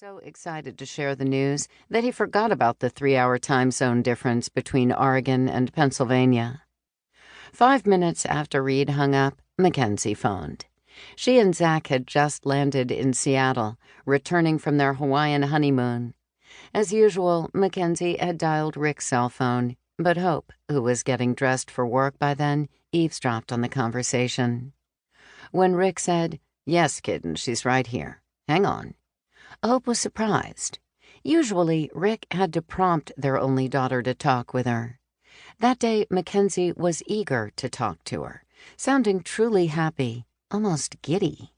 so excited to share the news that he forgot about the 3-hour time zone difference between Oregon and Pennsylvania. 5 minutes after Reed hung up, Mackenzie phoned. She and Zach had just landed in Seattle, returning from their Hawaiian honeymoon. As usual, Mackenzie had dialed Rick's cell phone, but Hope, who was getting dressed for work by then, eavesdropped on the conversation. When Rick said, "Yes, kitten, she's right here. Hang on," Hope was surprised. Usually, Rick had to prompt their only daughter to talk with her. That day, Mackenzie was eager to talk to her, sounding truly happy, almost giddy.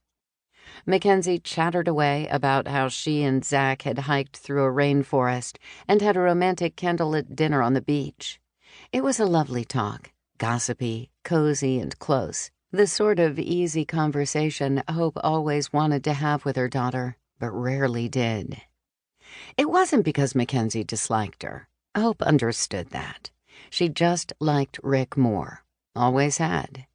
Mackenzie chattered away about how she and Zach had hiked through a rainforest and had a romantic candlelit dinner on the beach. It was a lovely talk, gossipy, cozy, and close, the sort of easy conversation Hope always wanted to have with her daughter, but rarely did. It wasn't because Mackenzie disliked her. Hope understood that. She just liked Rick more. Always had.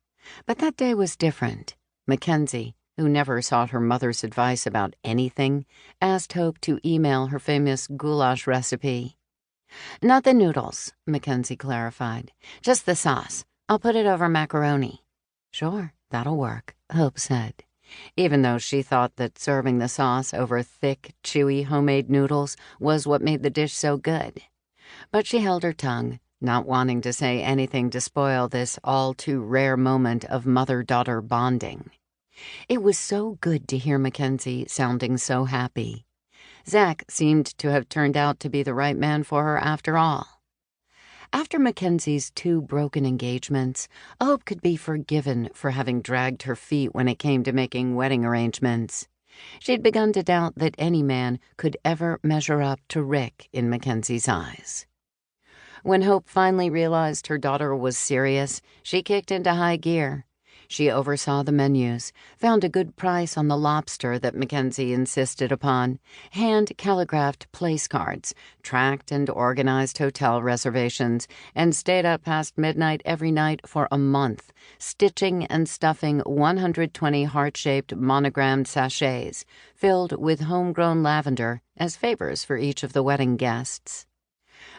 But that day was different. Mackenzie, who never sought her mother's advice about anything, asked Hope to email her famous goulash recipe. "Not the noodles," Mackenzie clarified. "Just the sauce. I'll put it over macaroni." "Sure, that'll work," Hope said, even though she thought that serving the sauce over thick, chewy homemade noodles was what made the dish so good. But she held her tongue, not wanting to say anything to spoil this all-too-rare moment of mother-daughter bonding. It was so good to hear Mackenzie sounding so happy. Zach seemed to have turned out to be the right man for her after all. After Mackenzie's 2 broken engagements, Hope could be forgiven for having dragged her feet when it came to making wedding arrangements. She'd begun to doubt that any man could ever measure up to Rick in Mackenzie's eyes. When Hope finally realized her daughter was serious, she kicked into high gear. She oversaw the menus, found a good price on the lobster that Mackenzie insisted upon, hand-calligraphed place cards, tracked and organized hotel reservations, and stayed up past midnight every night for a month, stitching and stuffing 120 heart-shaped monogrammed sachets filled with homegrown lavender as favors for each of the wedding guests.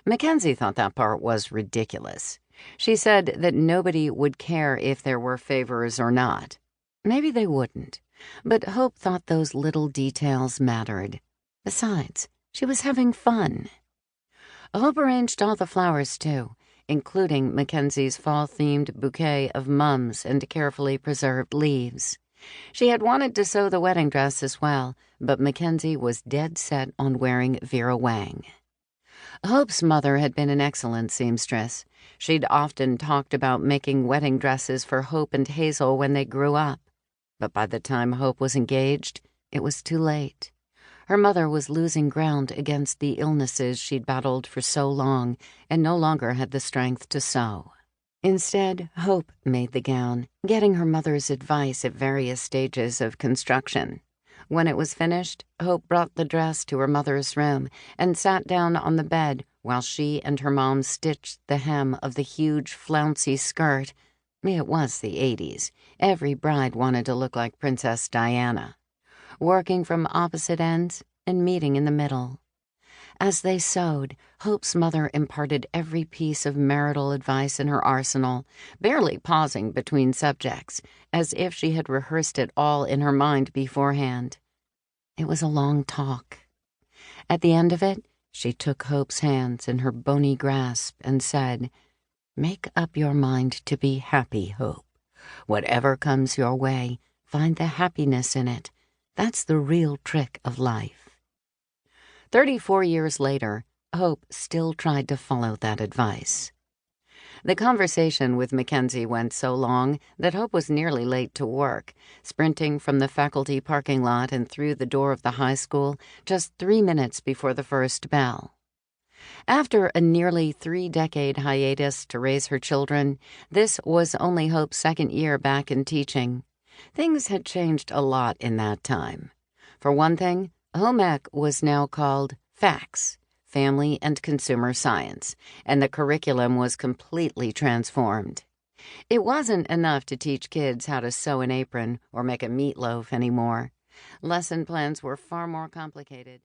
Mackenzie thought that part was ridiculous. She said that nobody would care if there were favors or not. Maybe they wouldn't, but Hope thought those little details mattered. Besides, she was having fun. Hope arranged all the flowers, too, including Mackenzie's fall-themed bouquet of mums and carefully preserved leaves. She had wanted to sew the wedding dress as well, but Mackenzie was dead set on wearing Vera Wang. Hope's mother had been an excellent seamstress. She'd often talked about making wedding dresses for Hope and Hazel when they grew up. But by the time Hope was engaged, it was too late. Her mother was losing ground against the illnesses she'd battled for so long and no longer had the strength to sew. Instead, Hope made the gown, getting her mother's advice at various stages of construction. When it was finished, Hope brought the dress to her mother's room and sat down on the bed while she and her mom stitched the hem of the huge, flouncy skirt. It was the 80s. Every bride wanted to look like Princess Diana. Working from opposite ends and meeting in the middle. As they sewed, Hope's mother imparted every piece of marital advice in her arsenal, barely pausing between subjects, as if she had rehearsed it all in her mind beforehand. It was a long talk. At the end of it, she took Hope's hands in her bony grasp and said, "Make up your mind to be happy, Hope. Whatever comes your way, find the happiness in it. That's the real trick of life." 34 years later, Hope still tried to follow that advice. The conversation with Mackenzie went so long that Hope was nearly late to work, sprinting from the faculty parking lot and through the door of the high school just 3 minutes before the first bell. After a nearly 3-decade hiatus to raise her children, this was only Hope's 2nd year back in teaching. Things had changed a lot in that time. For one thing, home ec was now called FACS, Family and Consumer Science, and the curriculum was completely transformed. It wasn't enough to teach kids how to sew an apron or make a meatloaf anymore. Lesson plans were far more complicated.